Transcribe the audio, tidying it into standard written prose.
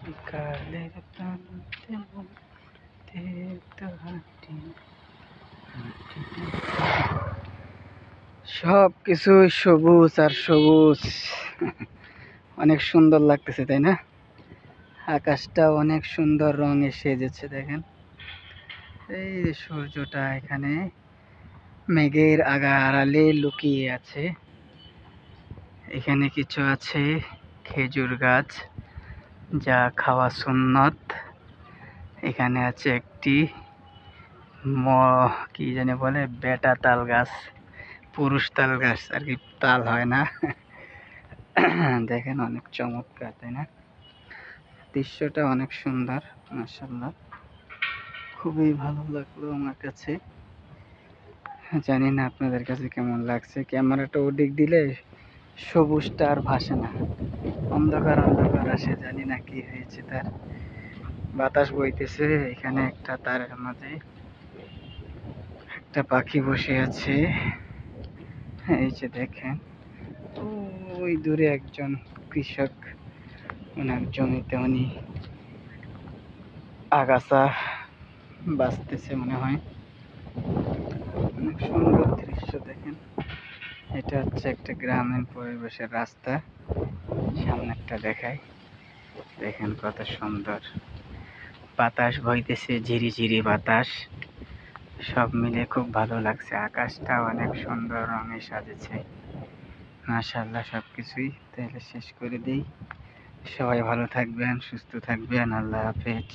বিকালের প্রান্তে মধ্যে তো হাঁটি সব কিছু সবুজ আর সবুজ। অনেক সুন্দর লাগতেছে তাই না? আকাশটা অনেক সুন্দর রঙে সেজেছে দেখেন। এই যে সূর্যটা এখানে মেঘের আড়ালে লুকিয়ে আছে। এখানে কিছু আছে খেজুর গাছ, যা খাওয়া সুন্নত। এখানে আছে একটি কি জানি বলে বেটা তাল গাছ, পুরুষ তাল গাছ আর কি, তাল হয় না। দেখেন অনেক চমৎকার তাই না? দৃশ্যটা অনেক সুন্দর, মাশাআল্লাহ, খুবই ভালো লাগলো আমার কাছে। জানি না আপনাদের কাছে কেমন লাগছে। ক্যামেরাটা ওদিক দিলে সবুজটা আর ভাসে না, অন্ধকার অন্ধকার আসে, জানি না কি হয়েছে তার। বাতাস বইতেছে, এখানে একটা তারের মাঝে একটা পাখি বসে আছে। এই যে দেখেন, ওই দূরে একজন কৃষক, ওনার জমিতে উনি আগাছা বাঁচতেছে মনে হয়। অনেক সুন্দর দৃশ্য দেখেন। এটা হচ্ছে একটা গ্রামীণ পরিবেশের রাস্তা, সামনেরটা দেখাই। দেখেন কত সুন্দর বাতাস বইতেছে, ঝিরি ঝিরি বাতাস, সব মিলে খুব ভালো লাগছে। আকাশটা অনেক সুন্দর রঙে সাজেছে, মাশাআল্লাহ। সবকিছুই তাহলে শেষ করে দিই। সবাই ভালো থাকবেন, সুস্থ থাকবেন, আল্লাহ হাফেজ।